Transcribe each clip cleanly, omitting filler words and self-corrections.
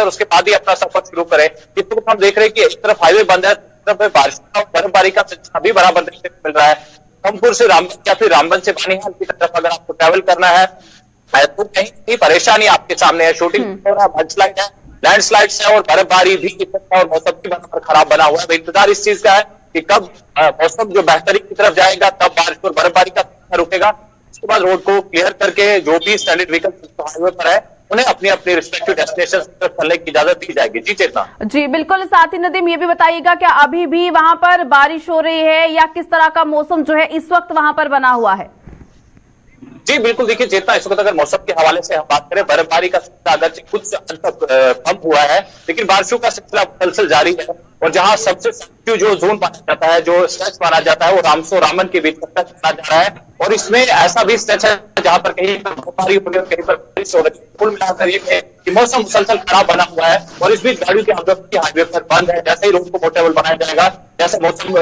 कर उसके बाद ही अपना सफर शुरू करें। इस वक्त हम देख रहे हैं कि एक तरफ हाईवे बंद है, तरफ बारिश का बर्फबारी का सिलसिला भी बराबर देखने को मिल रहा है। रामपुर से रामबन या फिर रामबन से बानीहाल की तरफ अगर आपको ट्रैवल करना है तो कहीं परेशानी आपके सामने है। शूटिंग हो रहा है, मडस्लाइड है, लैंडस्लाइड है और बर्फबारी भी और मौसम भी बराबर खराब बना हुआ है। इंतजार इस चीज का है कि कब मौसम जो बेहतरी की तरफ जाएगा तब बारिश और बर्फबारी का रुकेगा। उसके बाद रोड को क्लियर करके जो भी स्टैंडर्ड व्हीकल हाईवे पर है उन्हें अपनी अपनी रिस्पेक्टिव डेस्टिनेशन तरफ चलने की इजाजत दी जाएगी। जी चेतना। जी बिल्कुल। साथ ही नदीम ये भी बताइएगा क्या अभी भी वहां पर बारिश हो रही है या किस तरह का मौसम जो है इस वक्त वहां पर बना हुआ है? जी बिल्कुल, देखिए चेतना, इस वक्त अगर मौसम के हवाले से हम बात करें, बर्फबारी का सिलसिला अगर कुछ हद तक कम हुआ है लेकिन बारिशों का सिलसिला मुसलसल जारी है। और जहां सबसे सेंसिटिव जो जोन माना जाता है, जो स्ट्रेच माना जाता है, वो रामसो रामन के बीच तक चला जा रहा है। और इसमें ऐसा भी स्ट्रेच है जहां पर कहीं पर बर्फबारी हो रही है, कहीं पर बारिश हो रही है। कुल मिलाकर ये है कि मौसम मुसलसल खराब बना हुआ है और इस बीच गाड़ियों की आवाजाही हाईवे पर बंद है। जैसे ही रोड को पोर्टेबल बनाया जाएगा, जैसे मौसम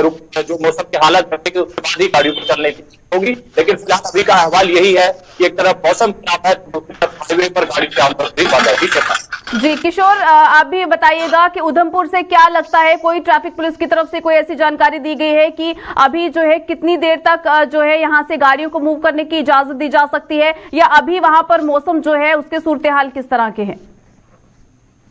जो मौसम की हालत बनेगी उसके बाद ही गाड़ियों को चलने की होगी। लेकिन फिलहाल अभी का अहवाल यही है कि एक तरफ मौसम खराब है, हाईवे पर गाड़ी की आवाजाही बंद है। जी किशोर, आप भी बताइएगा कि उधमपुर से क्या लगता है, कोई ट्रैफिक पुलिस की तरफ से कोई ऐसी जानकारी दी गई है कि अभी जो है कितनी देर तक जो है यहां से गाड़ियों को मूव करने की इजाजत दी जा सकती है, या अभी वहां पर मौसम जो है उसके सूरत हाल किस तरह के हैं?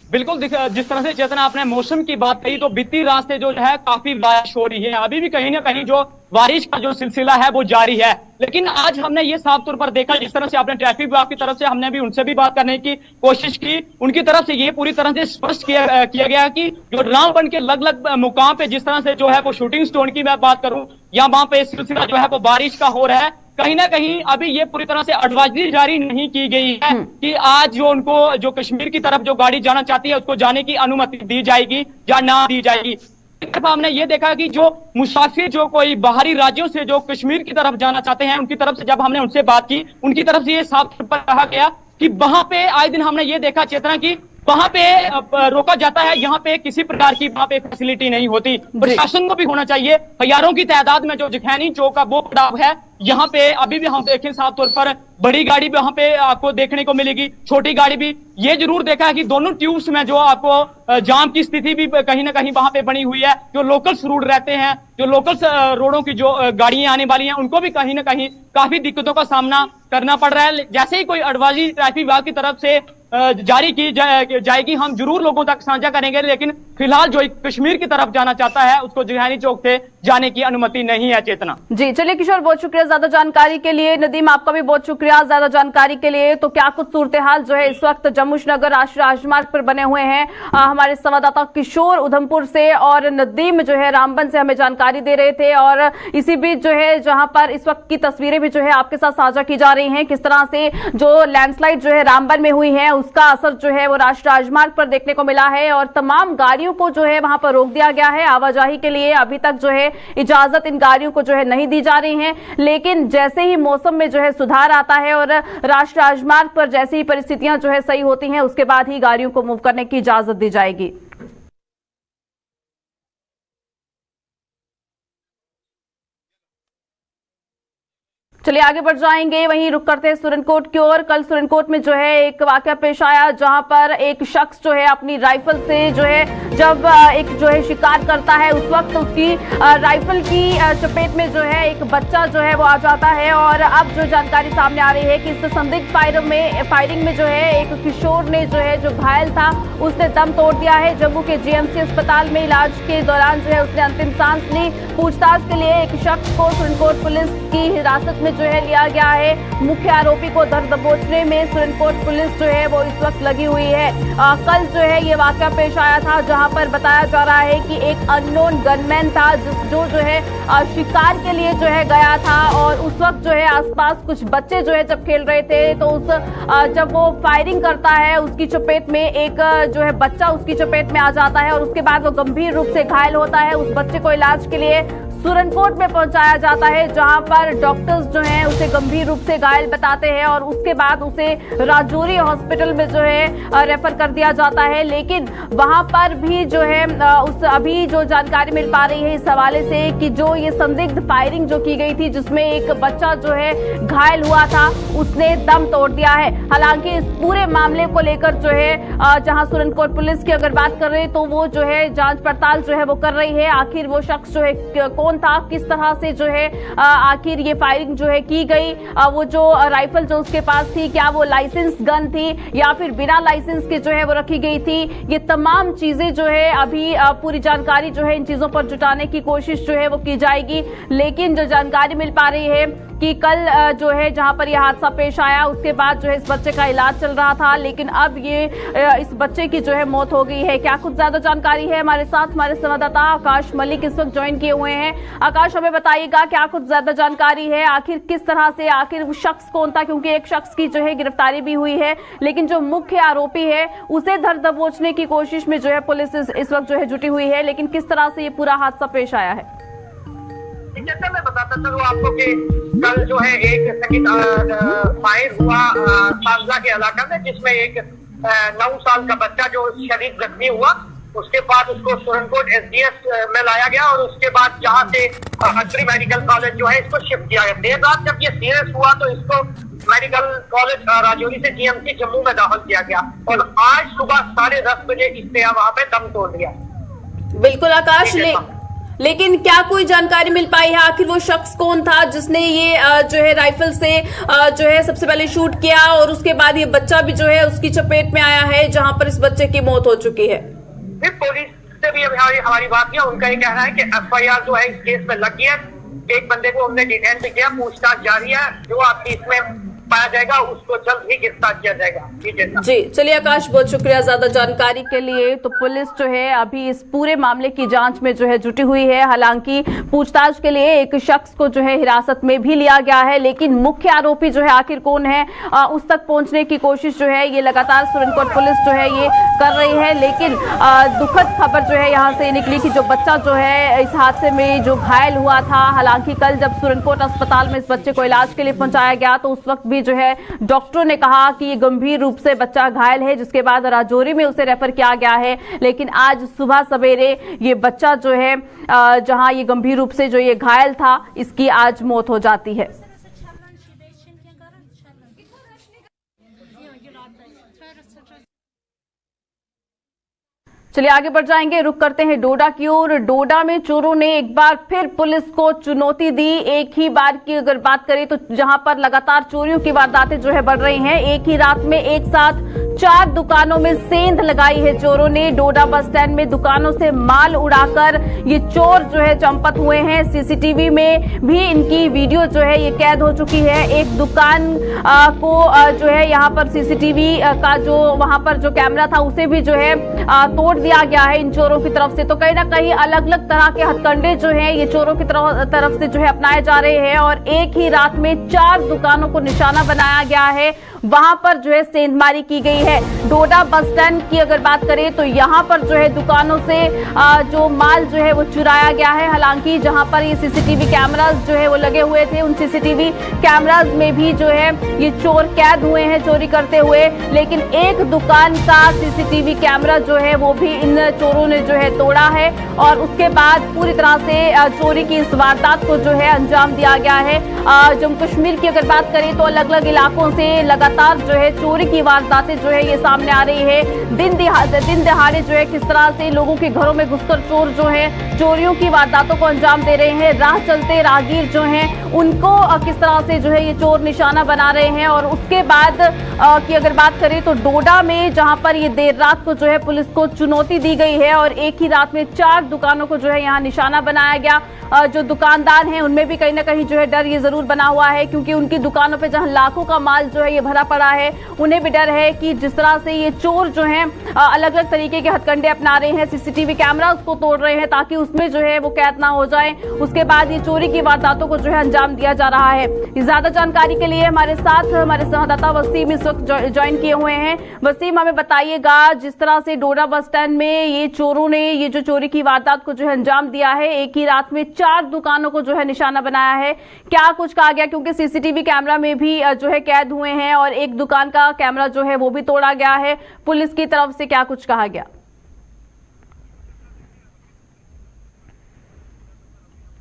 बिल्कुल, जिस तरह से चेतना आपने मौसम की बात कही तो बीती रात से जो है काफी बारिश हो रही है। अभी भी कहीं ना कहीं जो बारिश का जो सिलसिला है वो जारी है। लेकिन आज हमने ये साफ तौर पर देखा, जिस तरह से आपने ट्रैफिक विभाग की तरफ से हमने भी उनसे भी बात करने की कोशिश की, उनकी तरफ से ये पूरी तरह से स्पष्ट किया गया कि जो रामबन के अलग अलग मुकाम पे जिस तरह से जो है वो शूटिंग स्टोन की मैं बात करूं या वहां पे सिलसिला जो है वो बारिश का हो रहा है, कहीं ना कहीं अभी ये पूरी तरह से एडवाइजरी जारी नहीं की गई है कि आज जो उनको जो कश्मीर की तरफ जो गाड़ी जाना चाहती है उसको जाने की अनुमति दी जाएगी या ना दी जाएगी। हमने ये देखा कि जो मुसाफिर जो कोई बाहरी राज्यों से जो कश्मीर की तरफ जाना चाहते हैं उनकी तरफ से जब हमने उनसे बात की, उनकी तरफ से ये साफ तौर पर कहा गया कि वहां पे आए दिन हमने ये देखा चेतना की वहां पे रोका जाता है, यहाँ पे किसी प्रकार की वहां पे फैसिलिटी नहीं होती। प्रशासन को भी होना चाहिए। हजारों की तादाद में जो जखैनी चौक का वो पड़ाव है, यहाँ पे अभी भी हम देखें साफ तौर पर बड़ी गाड़ी भी वहां पे आपको देखने को मिलेगी, छोटी गाड़ी भी। ये जरूर देखा है कि दोनों ट्यूब्स में जो आपको जाम की स्थिति भी कहीं ना कहीं वहां पे बनी हुई है। जो लोकल्स रूट रहते हैं, जो लोकल्स रोडों की जो गाड़ियां आने वाली हैं, उनको भी कहीं ना कहीं काफी दिक्कतों का सामना करना पड़ रहा है। जैसे ही कोई एडवाइजरी ट्रैफिक विभाग की तरफ से जारी की जाएगी हम जरूर लोगों तक साझा करेंगे। लेकिन फिलहाल जो कश्मीर की तरफ जाना चाहता है उसको जखैनी चौक से जाने की अनुमति नहीं है। चेतना जी चलिए किशोर, बहुत शुक्रिया ज्यादा जानकारी के लिए। नदीम आपका भी बहुत शुक्रिया ज्यादा जानकारी के लिए। तो क्या कुछ सूरत हाल जो है इस वक्त जम्मूनगर राष्ट्रीय राजमार्ग पर बने हुए हैं, हमारे संवाददाता किशोर उधमपुर से और नदीम जो है रामबन से हमें जानकारी दे रहे थे। और इसी बीच जो है जहां पर इस वक्त की तस्वीरें भी जो है आपके साथ साझा की जा रही हैं, किस तरह से जो लैंडस्लाइड जो है रामबन में हुई है उसका असर जो है वो राष्ट्रीय राजमार्ग पर देखने को मिला है और तमाम गाड़ियों को जो है वहां पर रोक दिया गया है आवाजाही के लिए। अभी तक जो है इजाजत इन गाड़ियों को जो है नहीं दी जा रही है, लेकिन जैसे ही मौसम में जो है सुधार आता है और राष्ट्रीय राजमार्ग पर जैसी ही परिस्थितियां जो है सही होती हैं उसके बाद ही गाड़ियों को मूव करने की इजाजत दी जाएगी। चलिए आगे बढ़ जाएंगे, वहीं रुक करते हैं सुरनकोट की ओर। कल सुरनकोट में जो है एक वाकया पेश आया जहां पर एक शख्स जो है अपनी राइफल से जो है जब एक जो है शिकार करता है उस वक्त उसकी राइफल की चपेट में जो है एक बच्चा जो है वो आ जाता है। और अब जो जानकारी सामने आ रही है कि इस संदिग्ध फायरिंग में जो है एक किशोर ने जो है जो घायल था उसने दम तोड़ दिया है। जम्मू के जीएमसी अस्पताल में इलाज के दौरान जो है उसने अंतिम सांस ली। पूछताछ के लिए एक शख्स को सुरनकोट पुलिस की हिरासत में जो है लिया गया है। मुख्य आरोपी को दर दबोचने में सुरनकोट पुलिस जो है वो इस वक्त लगी हुई है। कल जो है ये वाकया पेश आया था जहां पर बताया जा रहा है कि एक अननोन गनमैन था जो है शिकार के लिए जो है गया था और उस वक्त जो है आसपास कुछ बच्चे जो है जब खेल रहे थे तो जब वो फायरिंग करता है उसकी चपेट में एक जो है बच्चा उसकी चपेट में आ जाता है और उसके बाद वो गंभीर रूप से घायल होता है। उस बच्चे को इलाज के लिए सुरनकोट में पहुंचाया जाता है, जहां पर डॉक्टर्स जो हैं उसे गंभीर रूप से घायल बताते हैं और उसके बाद उसे राजौरी हॉस्पिटल में जो है रेफर कर दिया जाता है। लेकिन वहां पर भी जो है उस अभी जो जानकारी मिल पा रही है इस हवाले से कि जो ये संदिग्ध फायरिंग जो की गई थी, जिसमें एक बच्चा जो है घायल हुआ था, उसने दम तोड़ दिया है। हालांकि इस पूरे मामले को लेकर जो है जहां सुरनकोट पुलिस की अगर बात कर रहे हैं तो वो जो है जांच पड़ताल जो है वो कर रही है। आखिर वो शख्स जो है कौन था, किस तरह से जो है आखिर ये फायरिंग जो है की गई, वो जो राइफल जो उसके पास थी, क्या वो लाइसेंस गन थी या फिर बिना लाइसेंस के जो है वो रखी गई थी, ये तमाम चीजें जो है अभी पूरी जानकारी जो है इन चीजों पर जुटाने की कोशिश जो है वो की जाएगी। लेकिन जो जानकारी मिल पा रही है कि कल जो है जहां पर यह हादसा पेश आया उसके बाद जो है इस बच्चे का इलाज चल रहा था, लेकिन अब ये इस बच्चे की जो है मौत हो गई है। क्या कुछ ज्यादा जानकारी है, हमारे साथ हमारे संवाददाता आकाश मलिक इस वक्त ज्वाइन किए हुए हैं। आकाश, हमें बताइएगा क्या कुछ ज्यादा जानकारी है, आखिर किस तरह से, आखिर वो शख्स कौन था, क्योंकि एक शख्स की जो है गिरफ्तारी भी हुई है, लेकिन जो मुख्य आरोपी है उसे धर दबोचने की कोशिश में जो है पुलिस इस वक्त जो है जुटी हुई है, लेकिन किस तरह से ये पूरा हादसा पेश आया है? जैसे मैं बताता चलूँ आपको कि कल जो है एक सेकंड फायर हुआ सांझा के इलाका में, जिसमें एक 9 साल का बच्चा जो शदीद जख्मी हुआ। उसके बाद उसको सुरनकोट एसडीएस में लाया गया और उसके बाद जहां से हटरी मेडिकल कॉलेज जो है इसको शिफ्ट किया गया। देर रात जब ये सीरियस हुआ तो इसको मेडिकल कॉलेज राजौरी से जीएमसी जम्मू में दाखिल किया गया और आज सुबह 10:30 बजे इसने वहां पे दम तोड़ दिया। बिल्कुल आकाश, लेकिन क्या कोई जानकारी मिल पाई है, आखिर वो शख्स कौन था जिसने ये जो है राइफल से जो है सबसे पहले शूट किया और उसके बाद ये बच्चा भी जो है उसकी चपेट में आया है, जहां पर इस बच्चे की मौत हो चुकी है? पुलिस से भी हमारी बात किया, उनका ये कहना है कि एफआईआर जो है इस केस में लगी है। एक बंदे को हमने डिटेन भी किया, पूछताछ जारी है, जो आपकी इसमें पाया जाएगा उसको जल्द ही गिरफ्तार किया जाएगा। जी चलिए आकाश, बहुत शुक्रिया ज्यादा जानकारी के लिए। तो पुलिस जो है अभी इस पूरे मामले की जांच में जो है जुटी हुई है। हालांकि पूछताछ के लिए एक शख्स को जो है हिरासत में भी लिया गया है, लेकिन मुख्य आरोपी जो है आखिर कौन है उस तक पहुंचने की कोशिश जो है ये लगातार सुरनकोट पुलिस जो है ये कर रही है। लेकिन दुखद खबर जो है यहाँ से निकली कि जो बच्चा जो है इस हादसे में जो घायल हुआ था, हालांकि कल जब सुरनकोट अस्पताल में इस बच्चे को इलाज के लिए पहुंचाया गया तो उस वक्त भी जो है डॉक्टरों ने कहा कि ये गंभीर रूप से बच्चा घायल है, जिसके बाद राजौरी में उसे रेफर किया गया है। लेकिन आज सुबह सवेरे ये बच्चा जो है जहां ये गंभीर रूप से जो ये घायल था, इसकी आज मौत हो जाती है। चलिए आगे बढ़ जाएंगे, रुक करते हैं डोडा की ओर। डोडा में चोरों ने एक बार फिर पुलिस को चुनौती दी। एक ही बार की अगर बात करें तो जहां पर लगातार चोरियों की वारदातें जो है बढ़ रही हैं, एक ही रात में एक साथ 4 दुकानों में सेंध लगाई है चोरों ने। डोडा बस स्टैंड में दुकानों से माल उड़ाकर ये चोर जो है चंपत हुए हैं। सीसीटीवी में भी इनकी वीडियो जो है ये कैद हो चुकी है। एक दुकान को जो है यहाँ पर सीसीटीवी का जो वहां पर जो कैमरा था उसे भी जो है तोड़ दिया गया है इन चोरों की तरफ से। तो कहीं ना कहीं अलग अलग तरह के हथकंडे जो हैं ये चोरों की तरफ से जो है अपनाए जा रहे हैं और एक ही रात में 4 दुकानों को निशाना बनाया गया है, वहां पर जो है सेंधमारी की गई है। डोडा बस स्टैंड की अगर बात करें तो यहाँ पर जो है दुकानों से जो माल जो है वो चुराया गया है। हालांकि जहां पर ये सीसीटीवी कैमरास जो है वो लगे हुए थे, उन सीसीटीवी कैमरास में भी जो है ये चोर कैद हुए हैं चोरी करते हुए। लेकिन एक दुकान का सीसीटीवी कैमरा जो है वो भी इन चोरों ने जो है तोड़ा है और उसके बाद पूरी तरह से चोरी की इस वारदात को जो है अंजाम दिया गया है। जम्मू कश्मीर की अगर बात करें तो अलग अलग इलाकों से लगातार जो है चोरी की वारदातें जो है ये सामने आ रही है। दिन दहाड़े जो है किस तरह से लोगों के घरों में घुसकर चोर जो है चोरियों की वारदातों को अंजाम दे रहे हैं। राह चलते राहगीर जो हैं उनको किस तरह से जो है ये चोर निशाना बना रहे हैं। और उसके बाद की अगर बात करें तो डोडा में जहां पर ये देर रात को जो है पुलिस को चुनौती दी गई है और एक ही रात में 4 दुकानों को जो है यहाँ निशाना बनाया गया। जो दुकानदार हैं उनमें भी कहीं ना कहीं जो है डर ये जरूर बना हुआ है, क्योंकि उनकी दुकानों पे जहां लाखों का माल जो है ये भरा भरा पड़ा है। उन्हें भी डर है कि जिस तरह से ये चोर जो हैं अलग अलग तरीके के हथकंडे अपना रहे हैं, सीसीटीवी कैमरा उसको तोड़ रहे हैं ताकि उसमें जो है वो कैद ना हो जाए, उसके बाद ये चोरी की वारदातों को जो है अंजाम दिया जा रहा है। ज्यादा जानकारी के लिए हमारे साथ हमारे संवाददाता वसीम इस वक्त ज्वाइन किए हुए हैं। वसीम, हमें बताइएगा, जिस तरह से डोडा बस स्टैंड में ये चोरों ने ये जो चोरी की वारदात को जो है अंजाम दिया है, एक ही रात में 4 दुकानों को जो है निशाना बनाया है, क्या कुछ कहा गया? क्योंकि सीसीटीवी कैमरा में भी जो है कैद हुए हैं और एक दुकान का कैमरा जो है वो भी तोड़ा गया है। पुलिस की तरफ से क्या कुछ कहा गया?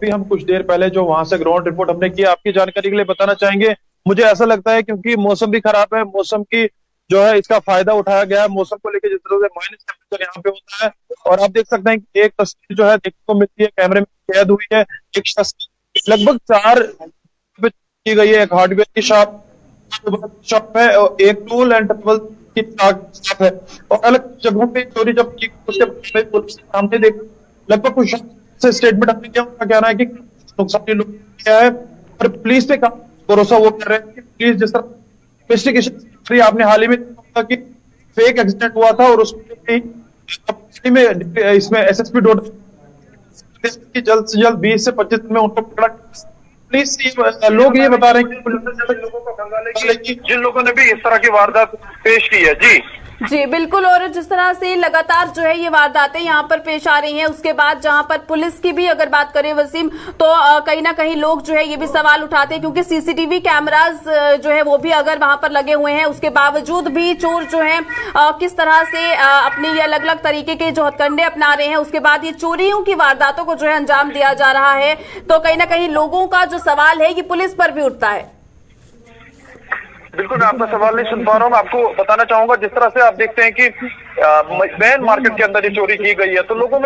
हम कुछ देर पहले जो वहां से ग्राउंड रिपोर्ट हमने किया, आपकी जानकारी के लिए बताना चाहेंगे। मुझे ऐसा लगता है क्योंकि मौसम भी खराब है, मौसम की जो है इसका फायदा उठाया गया है। मौसम को लेकर जिस तरह से माइनस टेम्परेचर यहाँ पे होता है, और आप देख सकते हैं कि एक तस्वीर जो है देखने को मिलती है, कैमरे में कैद हुई है। एक शख्स लगभग 4 की गई है, एक हार्डवेयर की शॉप है और एक टूल एंड ट्रैवल की शॉप है, और अलग जगहों पे चोरी जब की उसके पुलिस सामने देख लगभग कुछ से स्टेटमेंट हमने किया। उनका कहना है कि नुकसान लोग किया है, और पुलिस पे भरोसा वो कर रहे हैं कि पुलिस जिस तरह इन्वेस्टिगेशन आपने हाल ही में देखा कि फेक एक्सीडेंट हुआ था, और उसमें में इसमें एसएसपी डोडा जल्द से जल्द 20 से 25 दिन में उनको पकड़ा। पुलिस लोग ये बता रहे हैं कि लोगों को खंगालेगी जिन लोगों ने भी इस तरह की वारदात पेश की है। जी बिल्कुल। और जिस तरह से लगातार जो है ये वारदातें यहाँ पर पेश आ रही हैं, उसके बाद जहाँ पर पुलिस की भी अगर बात करें वसीम, तो कहीं ना कहीं लोग जो है ये भी सवाल उठाते हैं, क्योंकि सीसीटीवी कैमरास जो है वो भी अगर वहां पर लगे हुए हैं, उसके बावजूद भी चोर जो है किस तरह से अपनी ये अलग अलग तरीके के जो हथकंडे अपना रहे हैं, उसके बाद ये चोरियों की वारदातों को जो है अंजाम दिया जा रहा है। तो कहीं ना कहीं लोगों का जो सवाल है ये पुलिस पर भी उठता है। बिल्कुल, मैं आपका सवाल नहीं सुन पा रहा हूँ। मैं आपको बताना चाहूंगा, जिस तरह से आप देखते हैं कि मेन मार्केट के अंदर ये चोरी की गई है, तो लोगों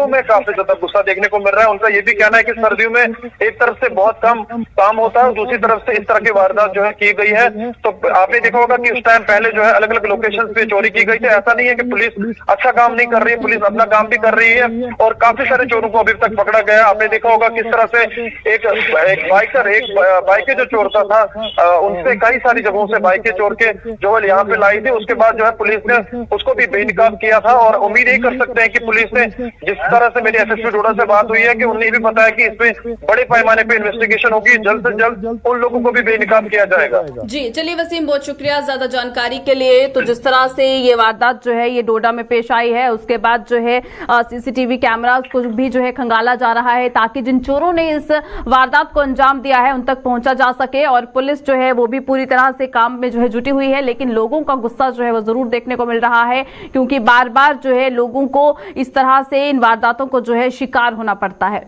में काफी ज्यादा गुस्सा देखने को मिल रहा है। उनका ये भी कहना है कि सर्दियों में एक तरफ से बहुत कम काम होता है और दूसरी तरफ से इस तरह की वारदात जो है की गई है। तो आपने देखा होगा कि उस टाइम पहले जो है अलग अलग लोकेशन पे चोरी की गई थी। ऐसा नहीं है कि पुलिस अच्छा काम नहीं कर रही है, पुलिस अपना काम भी कर रही है, और काफी सारे चोरों को अभी तक पकड़ा गया। आपने देखा होगा किस तरह से एक बाइक जो चोरता था, उनसे कई सारी जगहों से बाइकें चोर के जो है यहाँ पे लाई थी। उसके बाद जो है पुलिस ने उसको भी बेनकाब किया था, और उम्मीद यही कर सकते हैं कि पुलिस ने, जिस तरह से मेरी एसएसपी डोडा से बात हुई है, कि उन्हें भी पता है कि इसमें बड़े पैमाने पे इन्वेस्टिगेशन होगी, जल्द से जल्द उन लोगों को भी बेनकाब किया जाएगा। जी चलिए वसीम, बहुत शुक्रिया ज्यादा जानकारी के लिए। तो जिस तरह से ये वारदात जो है ये डोडा में पेश आई है, उसके बाद जो है सीसीटीवी कैमरा को भी जो है खंगाला जा रहा है, ताकि जिन चोरों ने इस वारदात को अंजाम दिया है उन तक पहुंचा जा सके। और पुलिस जो है वो भी पूरी तरह से काम में जो है जुटी हुई है, लेकिन लोगों का गुस्सा जो है वो जरूर देखने को मिल रहा है, क्योंकि बार बार जो है लोगों को इस तरह से इन वारदातों को जो है शिकार होना पड़ता है।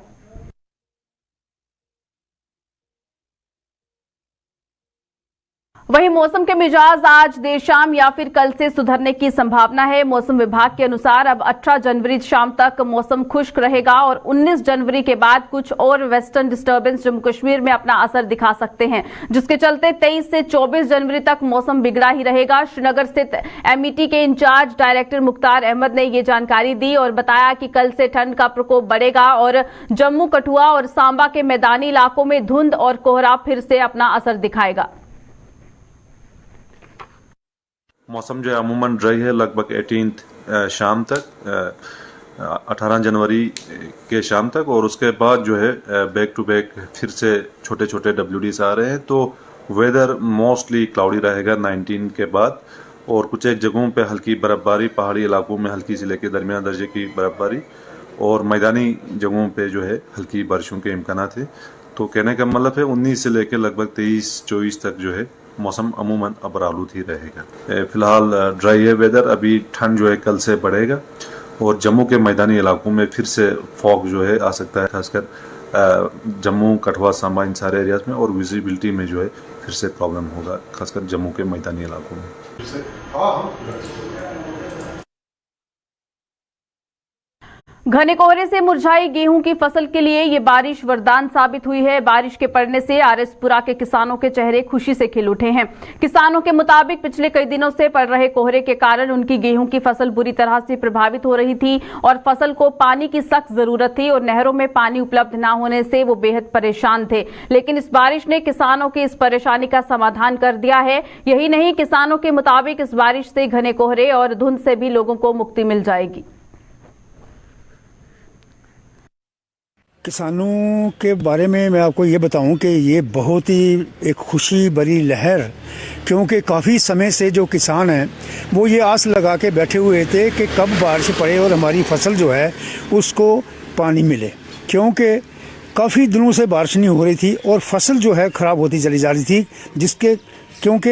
वहीं मौसम के मिजाज आज देर शाम या फिर कल से सुधरने की संभावना है। मौसम विभाग के अनुसार अब 18 जनवरी शाम तक मौसम खुश्क रहेगा, और 19 जनवरी के बाद कुछ और वेस्टर्न डिस्टर्बेंस जम्मू कश्मीर में अपना असर दिखा सकते हैं, जिसके चलते 23 से 24 जनवरी तक मौसम बिगड़ा ही रहेगा। श्रीनगर स्थित MET के इंचार्ज डायरेक्टर मुख्तार अहमद ने ये जानकारी दी और बताया कि कल से ठंड का प्रकोप बढ़ेगा और जम्मू, कठुआ और सांबा के मैदानी इलाकों में धुंध और कोहरा फिर से अपना असर दिखाएगा। मौसम जो है अमूमन ड्राई है लगभग 18 शाम तक, 18 जनवरी के शाम तक, और उसके बाद जो है बैक टू बैक फिर से छोटे छोटे WDs आ रहे हैं। तो वेदर मोस्टली क्लाउडी रहेगा 19 के बाद, और कुछ एक जगहों पे हल्की बर्फबारी, पहाड़ी इलाकों में हल्की से लेकर दरमियान दर्जे की बर्फबारी, और मैदानी जगहों पे जो है हल्की बारिशों के इम्कान थे। तो कहने का मतलब है 19 से लेकर लगभग 23-24 तक जो है मौसम अमूमन अबर आलूद ही रहेगा। फिलहाल ड्राई है वेदर। अभी ठंड जो है कल से बढ़ेगा, और जम्मू के मैदानी इलाकों में फिर से फॉग जो है आ सकता है, खासकर जम्मू, कठुआ, सांबा इन सारे एरियाज में, और विजिबिलिटी में जो है फिर से प्रॉब्लम होगा, खासकर जम्मू के मैदानी इलाकों में। घने कोहरे से मुरझाई गेहूं की फसल के लिए ये बारिश वरदान साबित हुई है। बारिश के पड़ने से आरएसपुरा के किसानों के चेहरे खुशी से खिल उठे हैं। किसानों के मुताबिक पिछले कई दिनों से पड़ रहे कोहरे के कारण उनकी गेहूं की फसल बुरी तरह से प्रभावित हो रही थी और फसल को पानी की सख्त जरूरत थी और नहरों में पानी उपलब्ध न होने से वो बेहद परेशान थे। लेकिन इस बारिश ने किसानों की इस परेशानी का समाधान कर दिया है। यही नहीं, किसानों के मुताबिक इस बारिश से घने कोहरे और धुंध से भी लोगों को मुक्ति मिल जाएगी। किसानों के बारे में मैं आपको ये बताऊं कि ये बहुत ही एक खुशी भरी लहर, क्योंकि काफ़ी समय से जो किसान हैं वो ये आस लगा के बैठे हुए थे कि कब बारिश पड़े और हमारी फसल जो है उसको पानी मिले, क्योंकि काफ़ी दिनों से बारिश नहीं हो रही थी और फसल जो है ख़राब होती चली जा रही थी, क्योंकि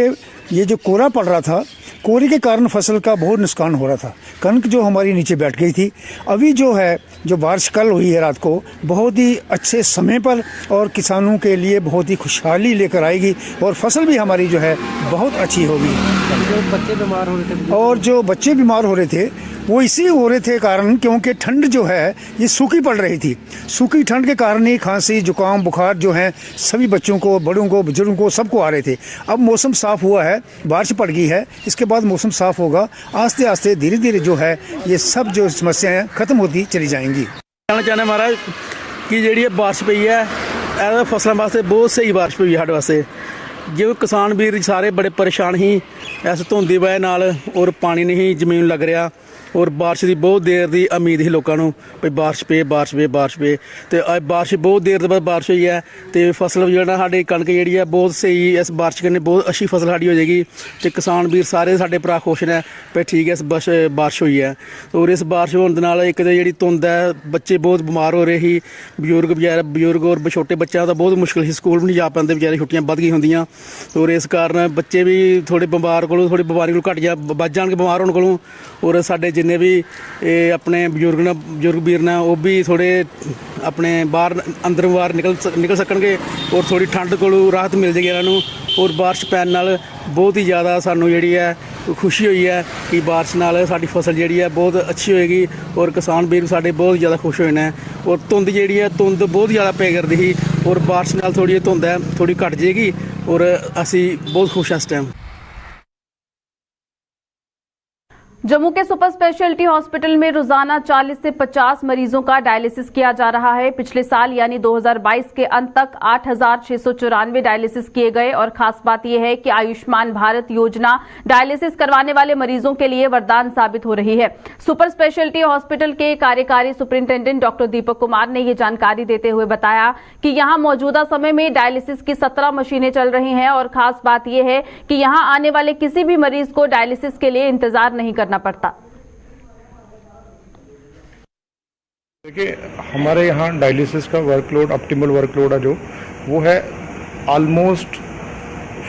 ये जो कोहरा पड़ रहा था, कोहरे के कारण फसल का बहुत नुकसान हो रहा था। कणक जो हमारी नीचे बैठ गई थी, अभी जो है जो बारिश कल हुई है रात को बहुत ही अच्छे समय पर और किसानों के लिए बहुत ही खुशहाली लेकर आएगी और फसल भी हमारी जो है बहुत अच्छी होगी। जो बच्चे बीमार हो रहे थे और जो बच्चे बीमार हो रहे थे वो इसी हो रहे थे कारण, क्योंकि ठंड जो है ये सूखी पड़ रही थी। सूखी ठंड के कारण ही खांसी जुकाम बुखार जो है सभी बच्चों को, बड़ों को, बुजुर्गों को, सबको आ रहे थे। अब मौसम साफ हुआ है, बारिश पड़ गई है, इसके बाद मौसम साफ होगा, आस्ते आस्ते धीरे धीरे जो है ये सब जो समस्याएं खत्म होती चली जाएंगी। कहना चाहते महाराज कि जी बारिश पई है फसलों वास्ते बहुत सही बारिश पई साढ़े वास्ते। जो किसान वीर सारे बड़े परेशान ही इस धुंध की वजह नाल और पानी नहीं जमीन लग रहा और बारिश की बहुत देर की उम्मीद ही लोगों को भाई बारिश पे तो अज बारिश बहुत देर बाद बारिश हुई है तो फसल जो साड़ी कणक जी है बहुत सही, इस बारिश करने बहुत अच्छी फसल साड़ी हो जाएगी तो किसान वीर सारे साडे भरा खुश ने भाई ठीक है इस बारिश हुई है। और इस बारिश होने नाल एक तो जी धुंध है, बच्चे बहुत बीमार हो रहे ही, बजुर्ग और छोटे बच्चों का बहुत मुश्किल ही, स्कूल भी नहीं जा पाते बेचारे, छुट्टियां बद गई होंदियां और इस कारण बच्चे भी थोड़े बीमार को थोड़ी बीमारी को घट जा बच जाएंगे बीमार होने को। और साडे जिन्ने भी अपने बजुर्ग वीर ने वो भी थोड़े अपने बाहर अंदर बाहर निकल सकणगे और थोड़ी ठंड को राहत मिल जाएगी इन्हों। और बारिश पैन नाल बहुत ही ज़्यादा सानू जी है खुशी हुई है कि बारिश नाल साडी फसल जी है बहुत अच्छी होएगी और किसान वीर साडे बहुत ज़्यादा खुश होए ने। और धुंध जी है धुंध बहुत ज़्यादा पे करती थी और बारिश नाल थोड़ी धुंध है थोड़ी घट जाएगी और असी बहुत खुश हैं इस टाइम। जम्मू के सुपर स्पेशलिटी हॉस्पिटल में रोजाना 40 से 50 मरीजों का डायलिसिस किया जा रहा है। पिछले साल यानी 2022 के अंत तक 8,694 डायलिसिस किए गए और खास बात यह है कि आयुष्मान भारत योजना डायलिसिस करवाने वाले मरीजों के लिए वरदान साबित हो रही है। सुपर स्पेशलिटी हॉस्पिटल के कार्यकारी सुपरिंटेंडेंट डॉक्टर दीपक कुमार ने ये जानकारी देते हुए बताया कि यहां मौजूदा समय में डायलिसिस की 17 मशीनें चल रही हैं और खास बात यह है कि यहां आने वाले किसी भी मरीज को डायलिसिस के लिए इंतजार नहीं करना पड़ता। देखिए हमारे यहाँ डायलिसिस का वर्कलोड, ऑप्टिमल वर्कलोड है जो वो है ऑलमोस्ट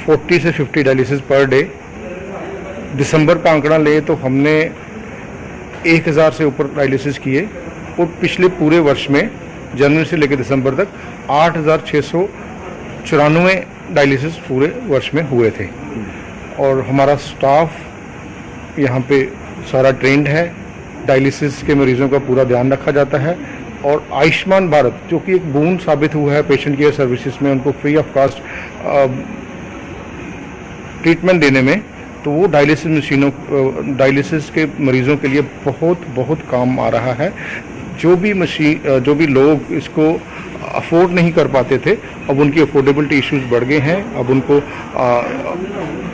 40 से 50 डायलिसिस पर डे। दिसंबर का आंकड़ा ले तो हमने 1000 से ऊपर डायलिसिस किए और पिछले पूरे वर्ष में जनवरी से लेकर दिसंबर तक 8,694 डायलिसिस पूरे वर्ष में हुए थे। और हमारा स्टाफ यहाँ पे सारा ट्रेंड है, डायलिसिस के मरीजों का पूरा ध्यान रखा जाता है और आयुष्मान भारत जो कि एक बूंद साबित हुआ है पेशेंट केयर सर्विसेज में उनको फ्री ऑफ कॉस्ट ट्रीटमेंट देने में, तो वो डायलिसिस मशीनों डायलिसिस के मरीजों के लिए बहुत काम आ रहा है। जो भी लोग इसको अफोर्ड नहीं कर पाते थे अब उनकी अफोर्डेबिलिटी इश्यूज बढ़ गए हैं। अब उनको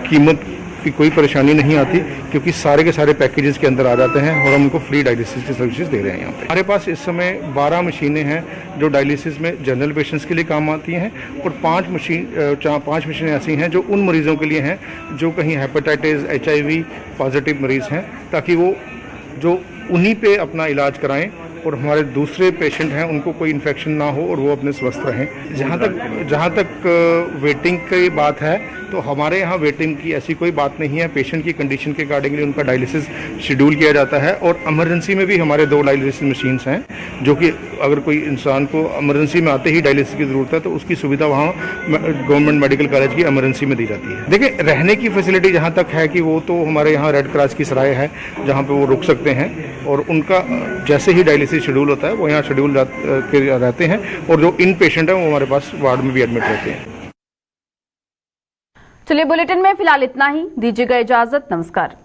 कीमत की कोई परेशानी नहीं आती क्योंकि सारे के सारे पैकेजेस के अंदर आ जाते हैं और हम उनको फ्री डायलिसिस की सर्विसेज दे रहे हैं। यहाँ पे हमारे पास इस समय 12 मशीनें हैं जो डायलिसिस में जनरल पेशेंट्स के लिए काम आती हैं और 5 मशीनें ऐसी हैं जो उन मरीजों के लिए हैं जो कहीं हेपेटाइटिस HIV पॉजिटिव मरीज हैं, ताकि वो जो उन्हीं पे अपना इलाज कराएं और हमारे दूसरे पेशेंट हैं उनको कोई इन्फेक्शन ना हो और वो अपने स्वस्थ रहें। जहाँ तक वेटिंग की बात है तो हमारे यहाँ वेटिंग की ऐसी कोई बात नहीं है। पेशेंट की कंडीशन के अकॉर्डिंगली उनका डायलिसिस शेड्यूल किया जाता है और इमरजेंसी में भी हमारे 2 डायलिसिस मशीन्स हैं जो कि अगर कोई इंसान को इमरजेंसी में आते ही डायलिसिस की ज़रूरत है तो उसकी सुविधा वहाँ गवर्नमेंट मेडिकल कॉलेज की इमरजेंसी में दी जाती है। देखिए रहने की फैसिलिटी जहाँ तक है कि वो तो हमारे यहाँ रेड क्रॉस की सराय है जहाँ पर वो रुक सकते हैं और उनका जैसे ही डायलिसिस शेड्यूल होता है वो यहाँ शेड्यूल रहते हैं, और जो इन पेशेंट हैं वो हमारे पास वार्ड में भी एडमिट रहते हैं। चलिए बुलेटिन में फिलहाल इतना ही, दीजिएगा इजाजत, नमस्कार।